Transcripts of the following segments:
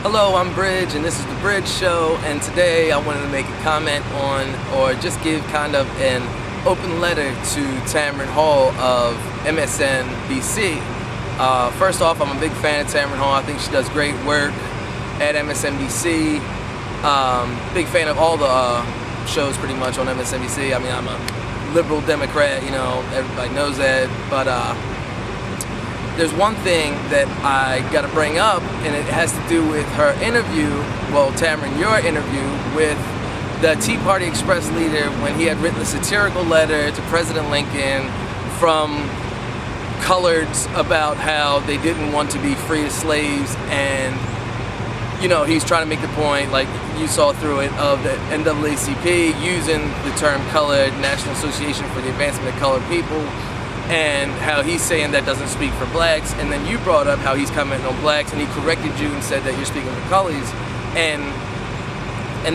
Hello, I'm Bridge, and this is The Bridge Show, and today I wanted to make a comment on, or just give kind of an open letter to Tamron Hall of MSNBC. First off, I'm a big fan of Tamron Hall. I think she does great work at MSNBC. Big fan of all the shows pretty much on MSNBC. I mean, I'm a liberal Democrat, you know, everybody knows that, but there's one thing that I gotta bring up, and it has to do with her interview, well, Tamron, your interview with the Tea Party Express leader when he had written a satirical letter to President Lincoln from coloreds about how they didn't want to be free as slaves, and you know, he's trying to make the point, like you saw through it, of the NAACP using the term colored, National Association for the Advancement of Colored People, and how he's saying that doesn't speak for blacks, and then you brought up how he's commenting on blacks, and he corrected you and said that you're speaking for colors, and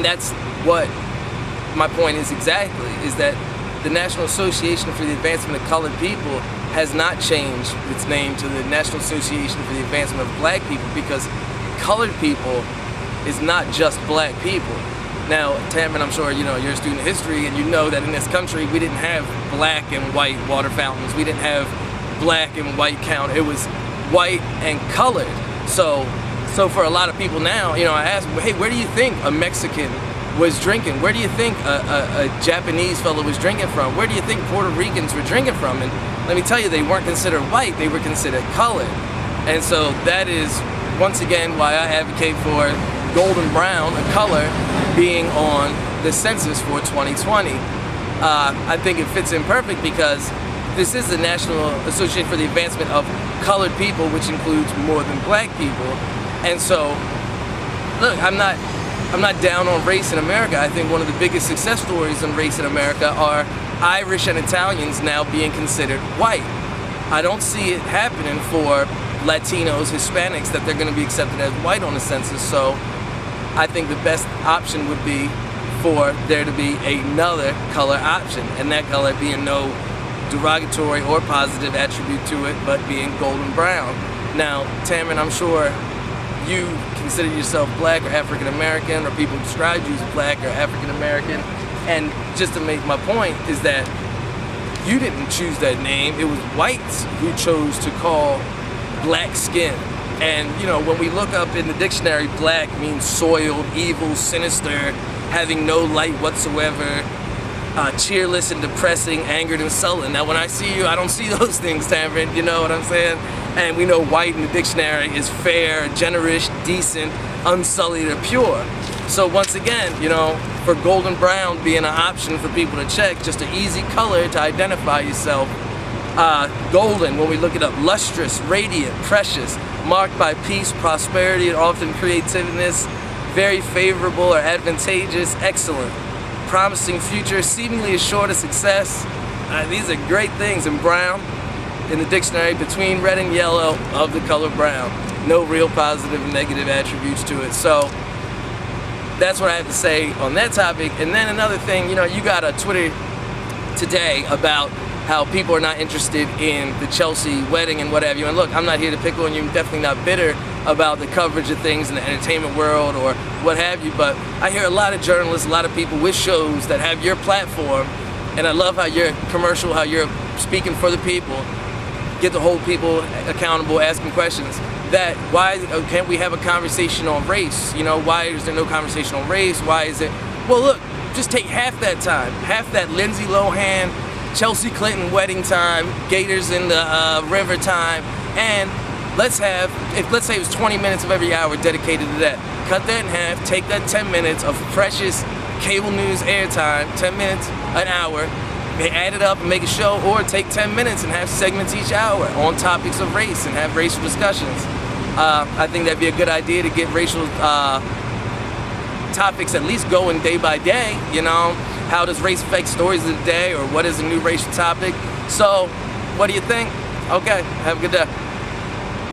that's what my point is exactly, is that the National Association for the Advancement of Colored People has not changed its name to the National Association for the Advancement of Black People, because colored people is not just black people. Now, Tamron, I'm sure you know, you're a student of history, and you know that in this country we didn't have black and white water fountains. We didn't have black and white count. It was white and colored. So for a lot of people now, you know, I ask them, hey, where do you think a Mexican was drinking? Where do you think a Japanese fellow was drinking from? Where do you think Puerto Ricans were drinking from? And let me tell you, they weren't considered white, they were considered colored. And so that is, once again, why I advocate for golden brown, a color, being on the census for 2020. I think it fits in perfect because this is the National Association for the Advancement of Colored People, which includes more than black people. And so, look, I'm not down on race in America. I think one of the biggest success stories in race in America are Irish and Italians now being considered white. I don't see it happening for Latinos, Hispanics, that they're going to be accepted as white on the census. So I think the best option would be for there to be another color option, and that color being no derogatory or positive attribute to it, but being golden brown. Now, Tamron, I'm sure you consider yourself black or African American, or people describe you as black or African American, and just to make my point is that you didn't choose that name. It was whites who chose to call black skin. And you know, when we look up in the dictionary, black means soiled, evil, sinister, having no light whatsoever, cheerless and depressing, angered and sullen. Now when I see you, I don't see those things, Tamron, you know what I'm saying? And we know white in the dictionary is fair, generous, decent, unsullied, or pure. So once again, you know, for golden brown being an option for people to check, just an easy color to identify yourself. Golden, when we look it up, lustrous, radiant, precious, marked by peace, prosperity, and often creativeness, very favorable or advantageous, excellent, promising future, seemingly assured of success. These are great things. And brown, in the dictionary, between red and yellow, of the color brown. No real positive and negative attributes to it. So that's what I have to say on that topic. And then another thing, you know, you got a Twitter today about how people are not interested in the Chelsea wedding and what have you. And look, I'm not here to pick on you. I'm definitely not bitter about the coverage of things in the entertainment world or what have you, but I hear a lot of journalists, a lot of people with shows that have your platform, and I love how you're commercial, how you're speaking for the people, get to hold people accountable, asking questions. That why can't we have a conversation on race? You know, why is there no conversation on race? Why is it? Well, look, just take half that time, half that Lindsay Lohan, Chelsea Clinton wedding time, Gators in the river time, and let's say it was 20 minutes of every hour dedicated to that. Cut that in half, take that 10 minutes of precious cable news airtime, 10 minutes, an hour, add it up and make a show, or take 10 minutes and have segments each hour on topics of race and have racial discussions. I think that'd be a good idea to get racial topics at least going day by day, you know. How does race affect stories of the day, or what is a new racial topic? So, what do you think? Okay, have a good day.